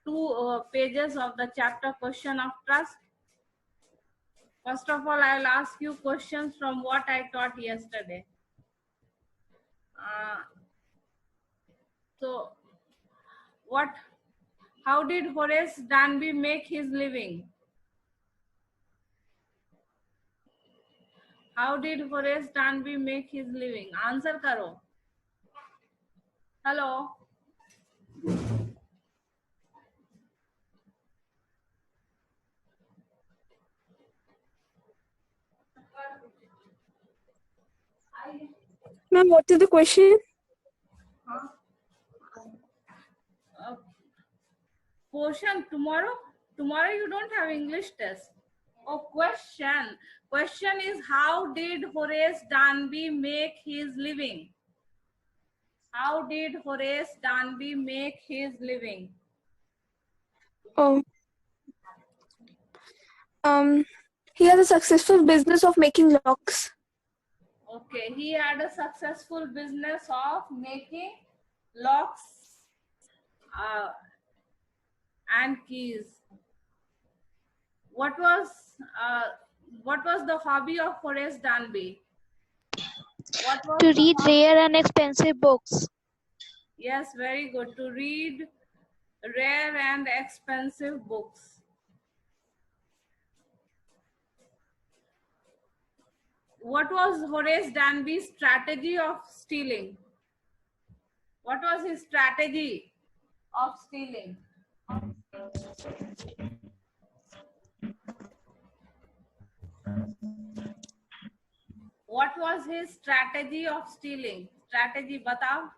two pages of the chapter Question of Trust. First of all, I will ask you questions from what I taught yesterday. So, how did Horace Danby make his living? How did Horace Danby make his living? Answer karo. Hello. Ma'am, what is the question? Portion tomorrow. Tomorrow you don't have English test. Oh, question. Question is, how did Horace Danby make his living? How did Horace Danby make his living? He has a successful business of making locks. Okay, he had a successful business of making locks and keys. What was the hobby of Horace Danby? To read rare and expensive books. Yes, very good. To read rare and expensive books. What was Horace Danby's strategy of stealing? What was his strategy of stealing? What was his strategy of stealing? Strategy, batao.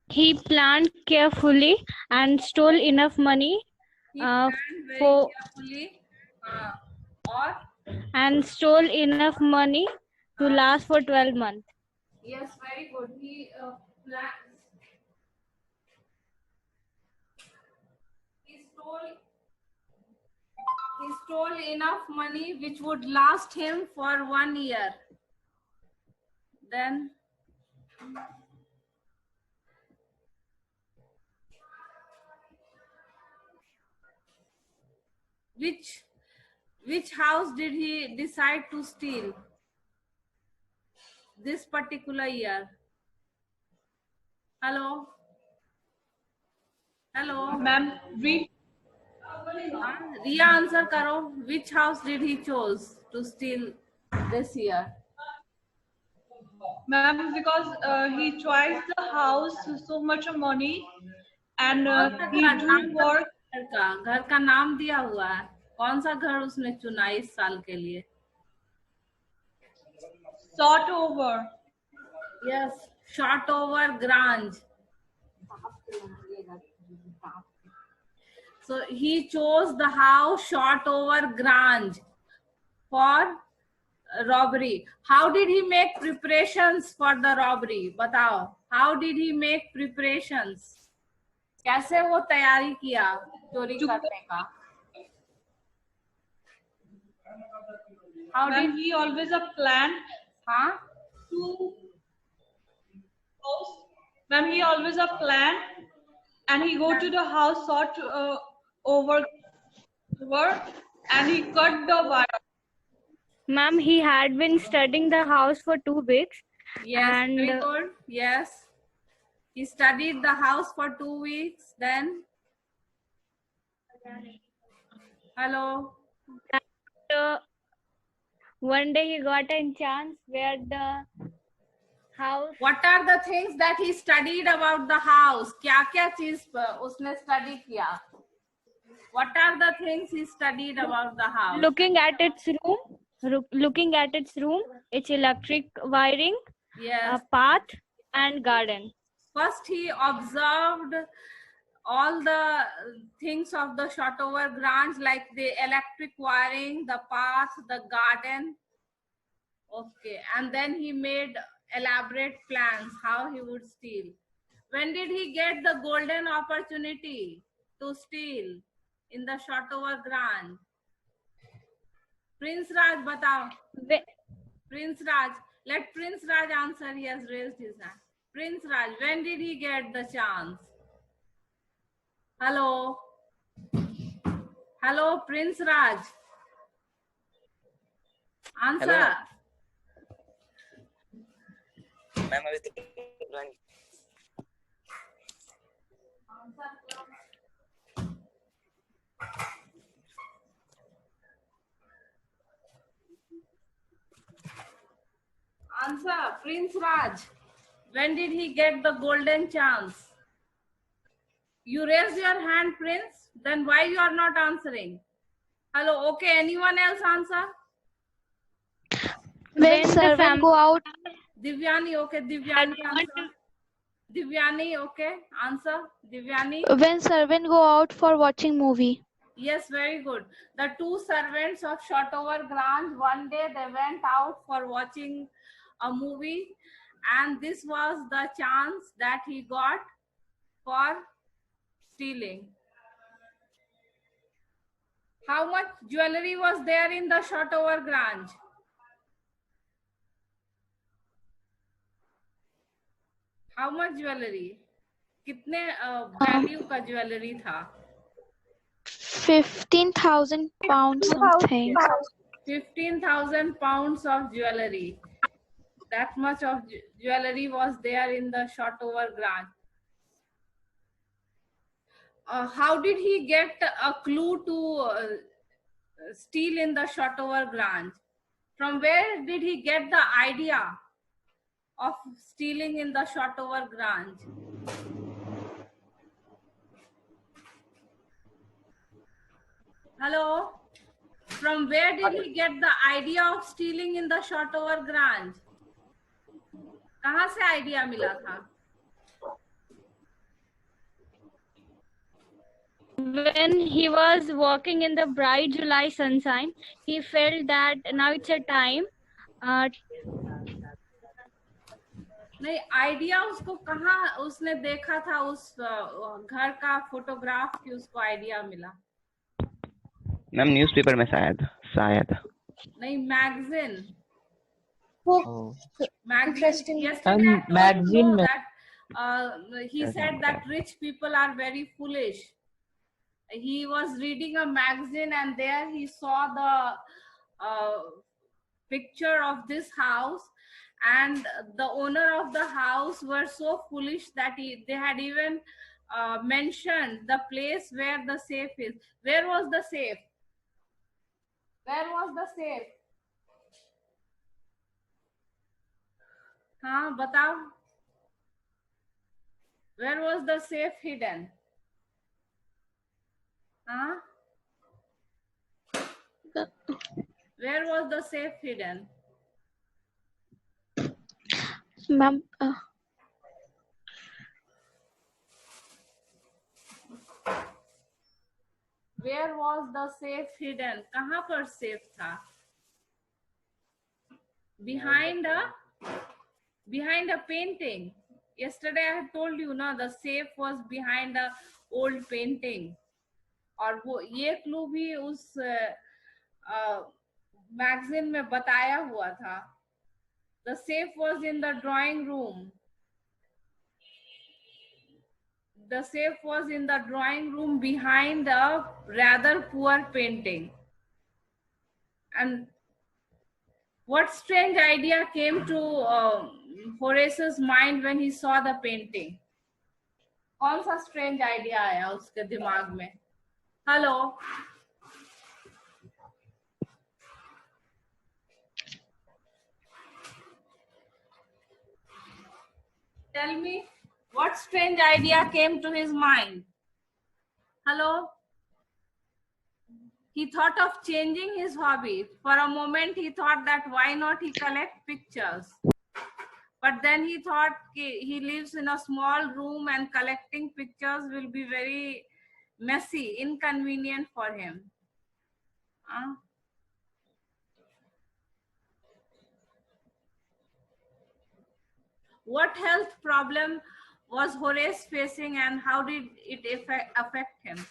He planned carefully and stole enough money and stole enough money to last for 12 months. Yes, very good. He stole enough money which would last him for 1 year. Then which house did he decide to steal this particular year? Hello? Hello? Ma'am, read. Riya, answer karo. Which house did he chose to steal this year? Ma'am, because he chose the house so much money and he do work. घर का नाम दिया हुआ है. कौन सा घर उसने चुना इस साल के लिए? Shotover. Yes, Shotover Grange. So he chose the house Shotover Grange for robbery. How did he make preparations for the robbery? Batao. How did he make preparations? कैसे वो तैयारी किया चोरी करने का? How did he always a plan? हाँ? Ma'am, he always a plan, and he go to the house sought over, and he cut the wire. Ma'am, he had been studying the house for 2 weeks. Yes, and very good. Yes, he studied the house for 2 weeks. Then, hello. One day he got a chance where the house. What are the things that he studied about the house? क्या-क्या चीज उसने study किया? What are the things he studied about the house? Looking at its room, its electric wiring, yes, a path and garden. First, he observed all the things of the Shotover Grange, like the electric wiring, the path, the garden. Okay, and then he made elaborate plans how he would steal. When did he get the golden opportunity to steal in the Shotover Grange? Prince Raj, batao. Prince Raj. Let Prince Raj answer. He has raised his hand. Prince Raj, when did he get the chance? Hello? Hello, Prince Raj. Answer. Hello. Ma'am, अभी तक drawing. Answer, Prince Raj. When did he get the golden chance? You raise your hand, Prince. Then why you are not answering? Hello, okay. Anyone else answer? When the servant go out, Divyani, okay. Divyani answer. Divyani, okay. Answer. Divyani. when servant go out for watching movie. Yes, very good. The two servants of Shotover Grange, one day they went out for watching a movie, and this was the chance that he got for stealing. How much jewelry was there in the Shotover Grange? How much jewelry? कितने value का jewellery था? 15,000 pounds something. 15,000 pounds of jewelry. That much of jewelry was there in the Shotover Grange. How did he get a clue to steal in the Shotover Grange? From where did he get the idea of stealing in the Shotover Grange? Hello? From where did he get the idea of stealing in the Shotover Grange? कहाँ से idea मिला था? When he was walking in the bright July sunshine, he felt that now it's a time. नहीं, idea उसको कहाँ उसने देखा था? उस घर का फोटोग्राफ की उसको आइडिया मिला? मैम न्यूज़पेपर में शायद नहीं, magazine. Oh. Magazine. Yesterday And I told magazine you में- that he said that rich people are very foolish. He was reading a magazine and there he saw the picture of this house, and the owner of the house were so foolish that they had even mentioned the place where the safe is. Where was the safe? Where was the safe? हाँ बताओ. Where was the safe hidden? Huh? Where was the safe hidden? Ma'am, Where was the safe hidden? कहाँ पर safe था? Behind a painting. Yesterday I had told you ना, the safe was behind a old painting. और वो ये clue भी उस magazine में बताया हुआ था. The safe was in the drawing room. The safe was in the drawing room behind a rather poor painting. And what strange idea came to Horace's mind when he saw the painting? कौन सा strange idea आया उसके दिमाग में? Hello. Tell me, what strange idea came to his mind? Hello? He thought of changing his hobby. For a moment, he thought that why not he collect pictures? But then he thought he lives in a small room and collecting pictures will be very messy, inconvenient for him. What health problem was Horace facing and how did it affect him?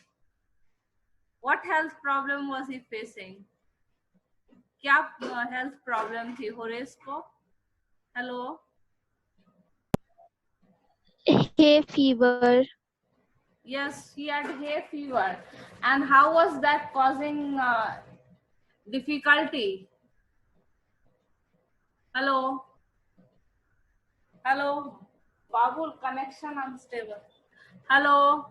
What health problem was he facing? क्या health problem थी Horace को? Hello? Hay fever. Yes, he had hay fever. And how was that causing difficulty? Hello? Hello? Babul, connection unstable. Hello?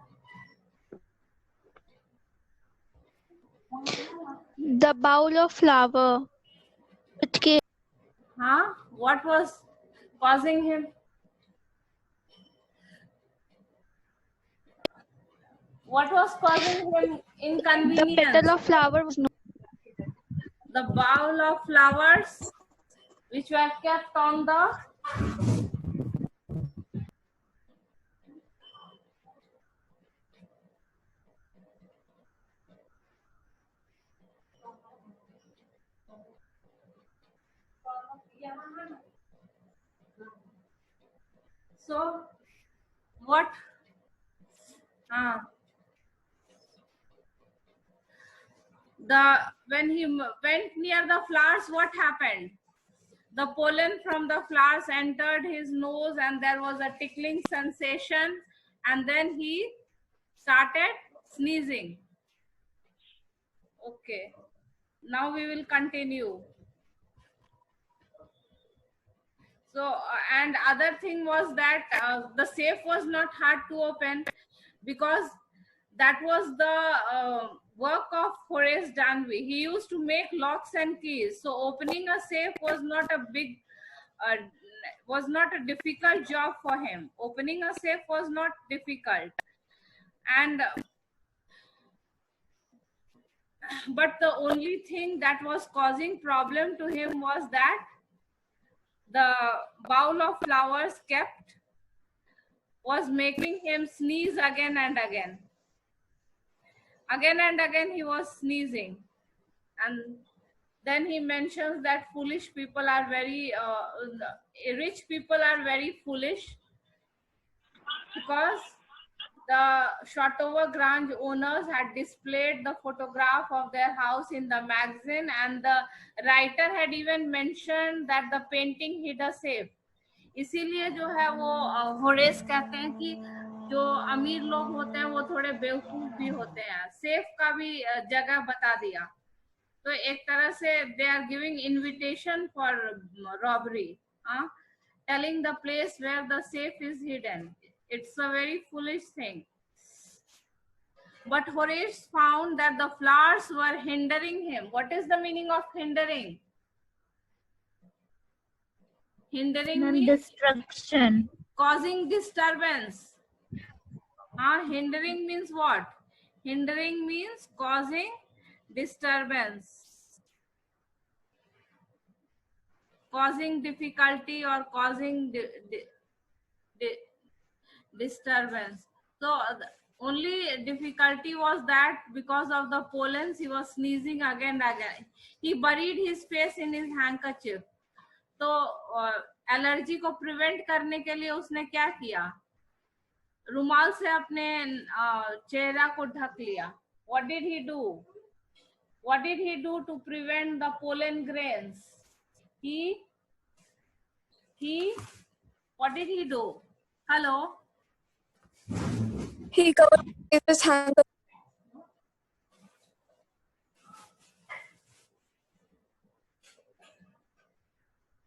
The bowl of flour. Huh? What was causing him? What was causing him The inconvenience? petal of flower was not. The bowl of flowers which were kept on the so what the when he went near the flowers, what happened? The pollen from the flowers entered his nose and there was a tickling sensation, and then he started sneezing. Okay, now we will continue. So and other thing was that the safe was not hard to open, because that was the work of Horace Danby. He used to make locks and keys. So opening a safe was not a difficult job for him. Opening a safe was not difficult. And but the only thing that was causing problem to him was that the bowl of flowers kept was making him sneeze again and again. Again and again he was sneezing. And then he mentions that foolish people are very, rich people are very foolish, because the Shotover Grange owners had displayed the photograph of their house in the magazine, and the writer had even mentioned that the painting hid a safe. इसीलिए जो है वो Horace कहते हैं कि जो अमीर लोग होते हैं वो थोड़े बेवकूफ भी होते हैं, सेफ का भी जगह बता दिया. तो एक तरह से they are giving invitation for robbery, telling the place where the safe is hidden. It's a very foolish thing. But Horace found that the flowers were hindering him. What is the meaning of hindering? Hindering means Destruction. causing disturbance. Hindering means what? Hindering means causing disturbance, causing difficulty or causing disturbance. So the only difficulty was that because of the pollens he was sneezing again and again. He buried his face in his handkerchief. तो allergy को prevent करने के लिए उसने क्या किया? रुमाल से अपने चेहरा को ढक लिया. What did he do? What did he do to prevent the pollen grains? What did he do? Hello? He covered his handkerchief.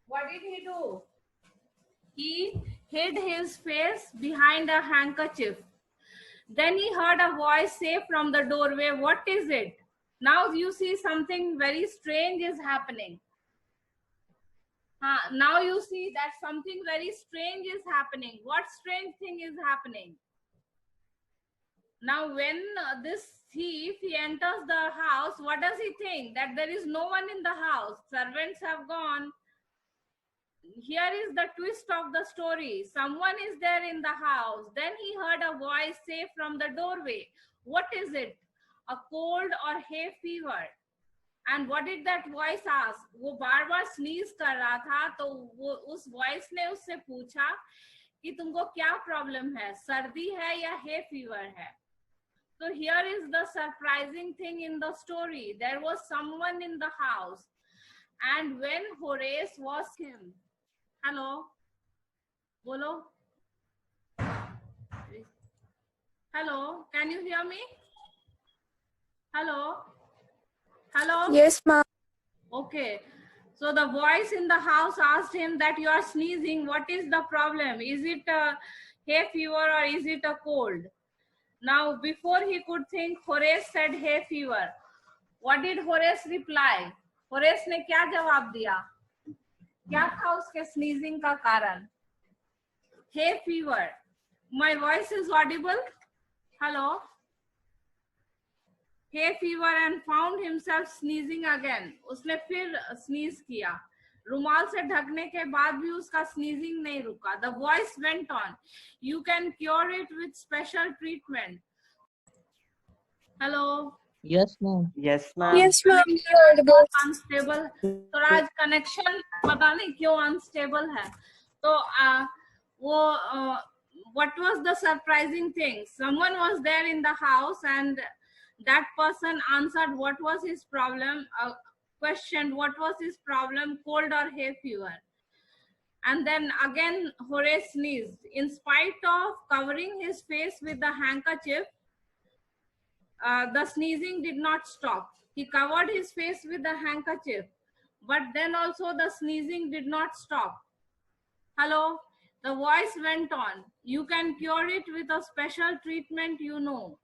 What did he do? He hid his face behind a handkerchief. Then he heard a voice say from the doorway, "What is it?" Now you see something very strange is happening. Now you see that something very strange is happening. What strange thing is happening? Now when this thief, he enters the house, what does he think? That there is no one in the house. Servants have gone. Here is the twist of the story. Someone is there in the house. Then he heard a voice say from the doorway, "What is it? A cold or hay fever?" And what did that voice ask? वो बार बार sneeze कर रहा था, तो वो उस voice ने उससे पूछा कि तुमको क्या problem है, सर्दी है या hay fever है? So here is the surprising thing in the story. There was someone in the house, and when Horace was him, hello, bolo. Hello, can you hear me? Hello? Hello? Yes, ma'am. Okay. So the voice in the house asked him that you are sneezing. What is the problem? Is it a hay fever or is it a cold? Now, before he could think, Horace said hay fever. What did Horace reply? Horace ने क्या जवाब दिया? क्या था उसके sneezing का कारण? Hay fever. My voice is audible? Hello? Hay fever and found himself sneezing again. उसने फिर sneeze किया. रुमाल से ढकने के बाद भी उसका sneezing नहीं रुका. The voice went on. You can cure it with special treatment. Hello. Yes, ma'am. Yes, ma'am. Yes, ma'am. You're audible. Unstable. थोड़ा आज connection पता नहीं क्यों unstable है. तो वो what was the surprising thing? Someone was there in the house and that person answered what was his problem, questioned what was his problem, cold or hay fever. And then again Horace sneezed. In spite of covering his face with the handkerchief, the sneezing did not stop. He covered his face with the handkerchief, but then also the sneezing did not stop. Hello? The voice went on. You can cure it with a special treatment you know,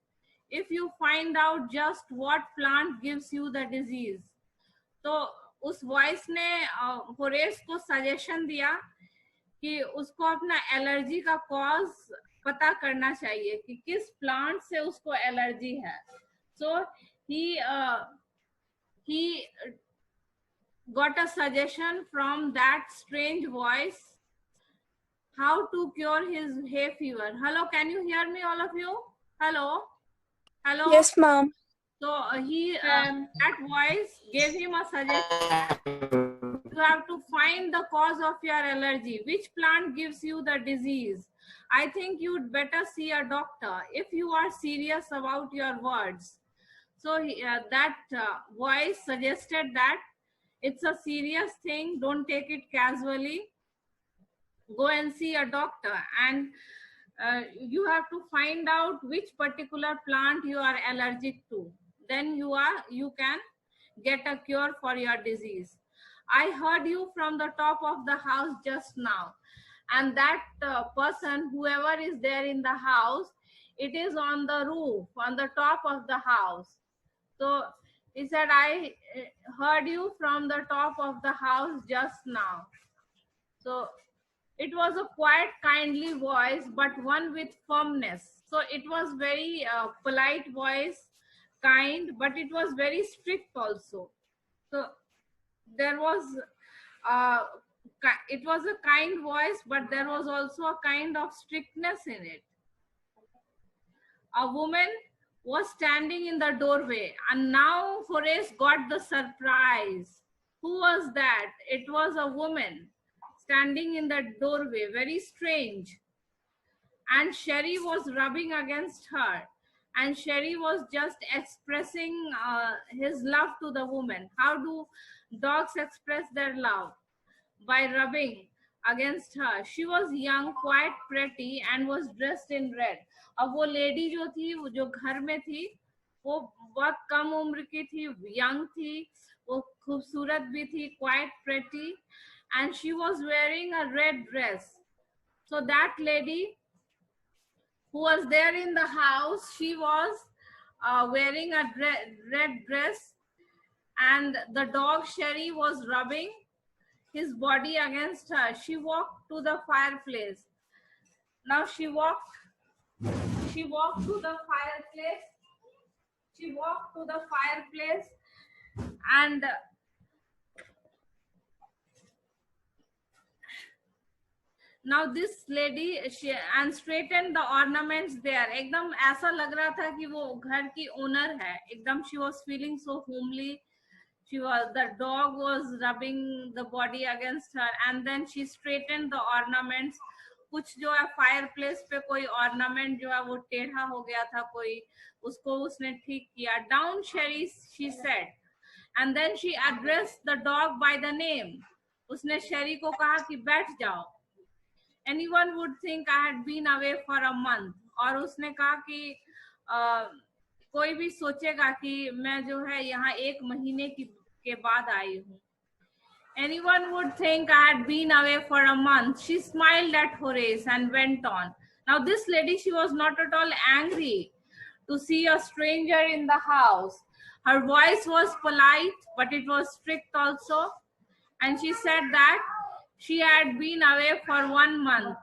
if you find out just what plant gives you the disease. तो उस voice ने Horace को suggestion दिया कि उसको अपना allergy का cause पता करना चाहिए कि किस प्लांट से उसको एलर्जी है. So he got a suggestion from that strange voice how to cure his hay fever. Hello, can you hear me, all of you? Hello? Hello? Yes, ma'am. So that voice gave him a suggestion. You have to find the cause of your allergy. Which plant gives you the disease? I think you'd better see a doctor if you are serious about your words. So that voice suggested that it's a serious thing. Don't take it casually. Go and see a doctor, and you have to find out which particular plant you are allergic to. Then you can get a cure for your disease. I heard you from the top of the house just now, and that person, whoever is there in the house, it is on the roof, on the top of the house. So he said, I heard you from the top of the house just now. So it was a quiet, kindly voice, but one with firmness. So it was very polite voice, kind, but it was very strict also. So there was, it was a kind voice, but there was also a kind of strictness in it. A woman was standing in the doorway, and now Horace got the surprise. Who was that? It was a woman standing in the doorway, very strange. And Sherry was rubbing against her, and Sherry was just expressing his love to the woman. How do dogs express their love? By rubbing against her. She was young, quite pretty, and was dressed in red. अब वो lady जो थी, वो जो घर में थी, वो बहुत कम उम्र की थी, यंग थी, वो खूबसूरत भी थी, quite pretty, and she was wearing a red dress. So that lady who was there in the house, she was wearing a red dress, and the dog Sherry was rubbing his body against her. She walked to the fireplace. Now she walked to the fireplace. She walked to the fireplace, and now this lady, she and straightened the ornaments there. एकदम ऐसा लग रहा था कि वो घर की owner है. एकदम she was feeling so homely. The dog was rubbing the body against her, and then she straightened the ornaments. कुछ जो है fireplace पे कोई ornament जो है वो टेढ़ा हो गया था, कोई उसको उसने ठीक किया. Down, Sherry, she said, and then she addressed the dog by the name. उसने शेरी को कहा कि बैठ जाओ. Anyone would think I had been away for a month. और उसने कहा कि कोई भी सोचेगा कि मैं जो है यहाँ 1 महीने के बाद आई हूँ. Anyone would think I had been away for a month. She smiled at Horace and went on. Now this lady, she was not at all angry to see a stranger in the house. Her voice was polite, but it was strict also. And she said that she had been away for 1 month.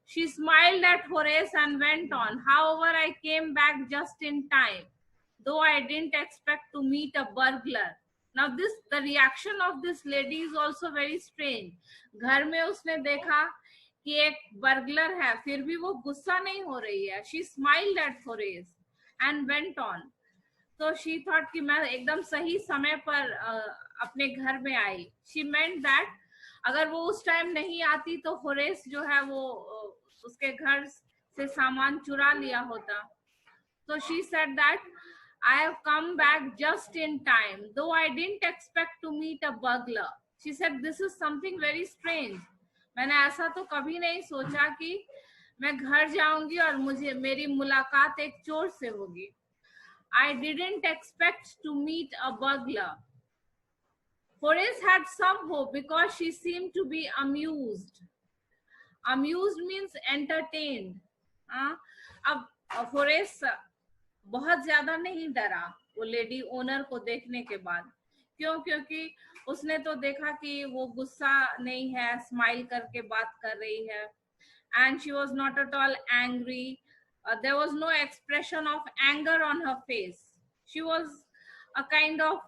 She smiled at Horace and went on. However, I came back just in time, though I didn't expect to meet a burglar. Now the reaction of this lady is also very strange. घर में उसने देखा कि एक burglar है, फिर भी वो गुस्सा नहीं हो रही है. She smiled at Horace and went on. So she thought कि मैं एकदम सही समय पर अपने घर में आई. She meant that अगर वो उस टाइम नहीं आती तो होरेस जो है वो उसके घर से सामान चुरा लिया होता. So she said that I have come back just in time, though I didn't expect to meet a burglar. She said this is something very strange. मैंने ऐसा तो कभी नहीं सोचा कि मैं घर जाऊंगी और मेरी मुलाकात एक चोर से होगी. I didn't expect to meet a burglar. Horace had some hope because she seemed to be amused. Amused means entertained. अब Horace बहुत ज्यादा नहीं डरा वो लेडी ओनर को देखने के बाद. क्यों? क्योंकि उसने तो देखा कि वो गुस्सा नहीं है, स्माइल करके बात कर रही है. And she was not at all angry. There was no expression of anger on her face. She was a kind of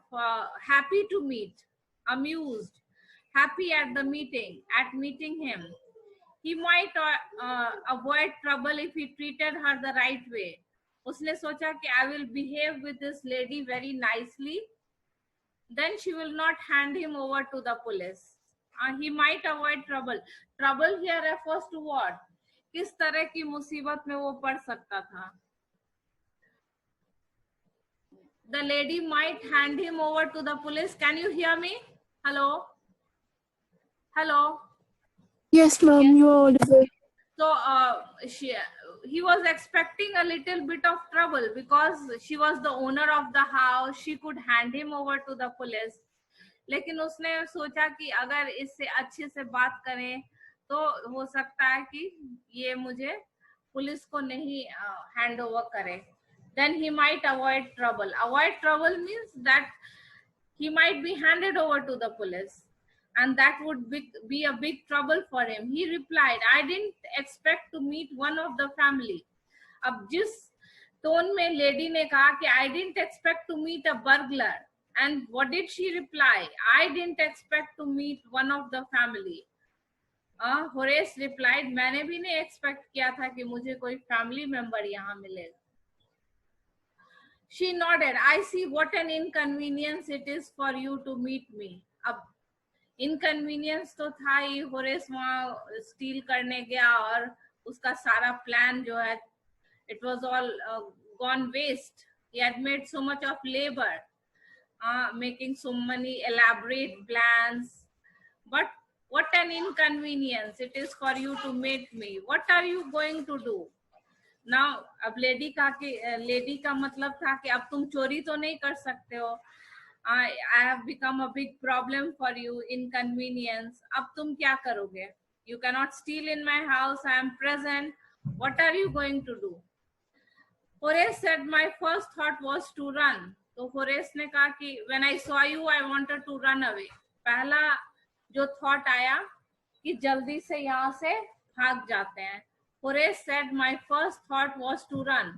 happy to meet, amused, happy at meeting him. He might avoid trouble if he treated her the right way. उसने सोचा कि I will behave with this lady very nicely. Then she will not hand him over to the police. He might avoid trouble. Trouble here refers to what? किस तरह की मुसीबत में वो पड़ सकता था. The lady might hand him over to the police. Can you hear me? Hello? Hello? Yes, ma'am, you are audible. So he was expecting a little bit of trouble because she was the owner of the house. She could hand him over to the police. लेकिन उसने सोचा कि अगर इससे अच्छे से बात करें तो हो सकता है कि ये मुझे पुलिस को नहीं हैंड ओवर करे. Then he might avoid trouble. Avoid trouble means that he might be handed over to the police, and that would be a big trouble for him. He replied, I didn't expect to meet one of the family. अब जिस tone में lady ने कहा कि I didn't expect to meet a burglar, and what did she reply? I didn't expect to meet one of the family. Horace replied, मैंने भी नहीं expect किया था कि मुझे कोई फैमिली मेंबर यहाँ मिलेगा. She nodded. I see what an inconvenience it is for you to meet me. अब inconvenience तो था ही. होरेस वहाँ स्टील करने गया और उसका सारा प्लान जो है it was all gone waste. He had made so much of labor, making so many elaborate plans. But what an inconvenience it is for you to meet me. What are you going to do? Now, अब lady का मतलब था कि अब तुम चोरी तो नहीं कर सकते हो. I have become a big problem for you, inconvenience. अब तुम क्या करोगे? You cannot steal in my house. I am present. What are you going to do? Horace said, my first thought was to run. तो Horace ने कहा कि when I saw you, I wanted to run away. पहला जो thought आया कि जल्दी से यहाँ से भाग जाते हैं. Horace said, my first thought was to run.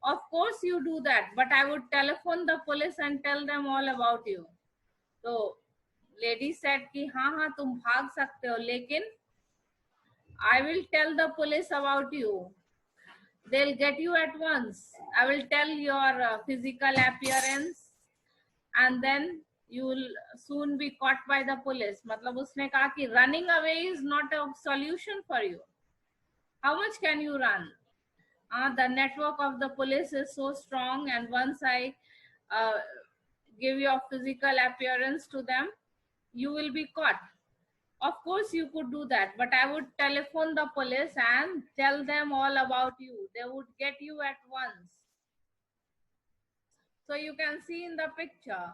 Of course you do that, but I would telephone the police and tell them all about you. So lady said कि हाँ तुम भाग सकते हो, लेकिन I will tell the police about you. They'll get you at once. I will tell your physical appearance, and then you will soon be caught by the police. मतलब उसने कहा कि running away is not a solution for you. How much can you run? The network of the police is so strong, and once I give your physical appearance to them, you will be caught. Of course you could do that, but I would telephone the police and tell them all about you. They would get you at once. So you can see in the picture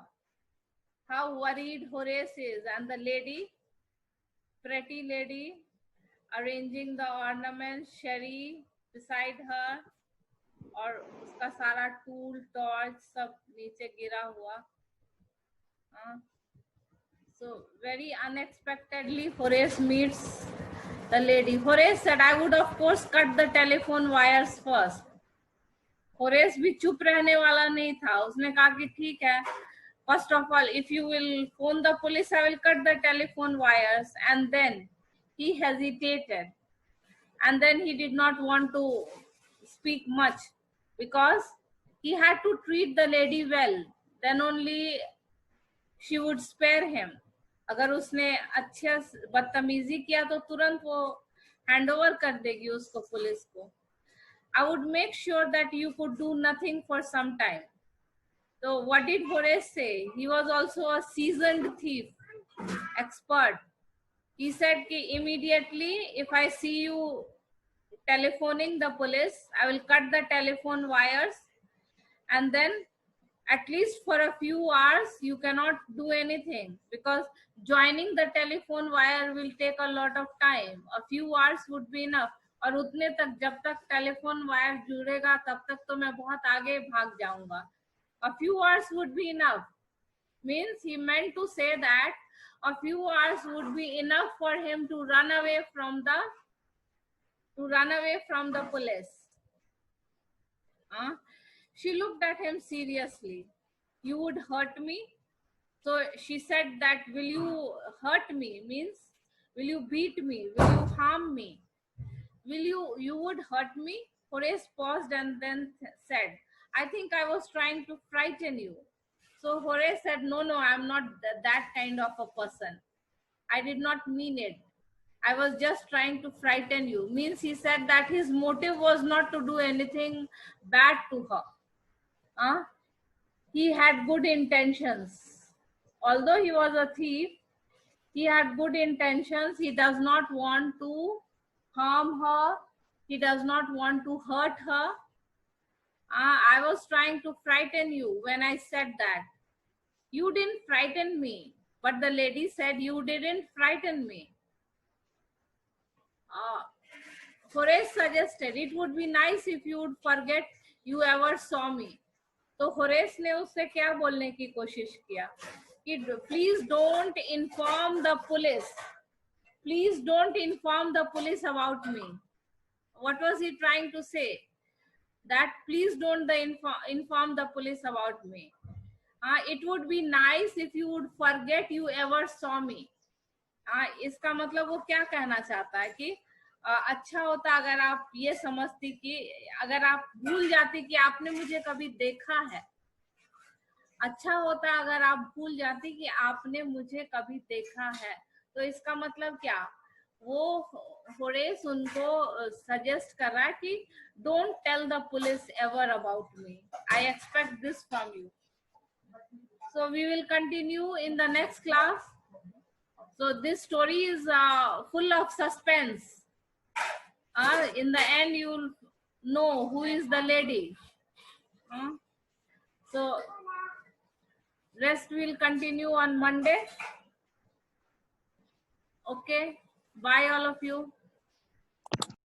how worried Horace is, and the lady, pretty lady, arranging the ornaments, Sherry beside her, और उसका सारा tool torch सब नीचे गिरा हुआ. So very unexpectedly Horace meets the lady. Horace said, I would of course cut the telephone wires first. Horace भी चुप रहने वाला नहीं था. उसने कहा कि ठीक है, first of all, if you will phone the police, I will cut the telephone wires. And then he hesitated, and then he did not want to speak much because he had to treat the lady well. Then only she would spare him. अगर उसने अच्छे बदतमीजी किया तो तुरंत वो hand over कर देगी उसको पुलिस को. I would make sure that you could do nothing for some time. So what did Horace say? He was also a seasoned thief, expert. He said कि immediately if I see you telephoning the police, I will cut the telephone wires, and then at least for a few hours you cannot do anything because joining the telephone wire will take a lot of time. A few hours would be enough. और उतने तक जब तक telephone wire जुड़ेगा तब तक तो मैं बहुत आगे भाग जाऊंगा. A few hours would be enough. Means he meant to say that a few hours would be enough for him to run away from the police. She looked at him seriously. You would hurt me? So she said that, will you hurt me? Means, will you beat me? Will you harm me? You would hurt me? Horace paused and then said, I think I was trying to frighten you. So Horace said, no, I'm not that kind of a person. I did not mean it. I was just trying to frighten you. Means he said that his motive was not to do anything bad to her. He had good intentions. Although he was a thief, he had good intentions. He does not want to harm her. He does not want to hurt her. I was trying to frighten you when I said that. You didn't frighten me. But the lady said, you didn't frighten me. Horace suggested, it would be nice if you would forget you ever saw me. तो Horace ने उससे क्या बोलने की कोशिश किया कि please don't inform the police, please don't inform the police about me. What was he trying to say? That please don't inform the police about me. It would be nice if you would forget you ever saw me. इसका मतलब वो क्या कहना चाहता है कि अच्छा होता अगर आप ये समझती कि अगर आप भूल जाती कि आपने मुझे कभी देखा है. अच्छा होता अगर आप भूल जाती कि आपने मुझे कभी देखा है. तो इसका मतलब क्या, वो होरेस उनको सजेस्ट कर रहा है कि don't tell the police ever about me. I expect this from you. So we will continue in the next class. So this story is full of suspense. In the end, you will know who is the lady. So rest will continue on Monday. Okay. Bye all of you.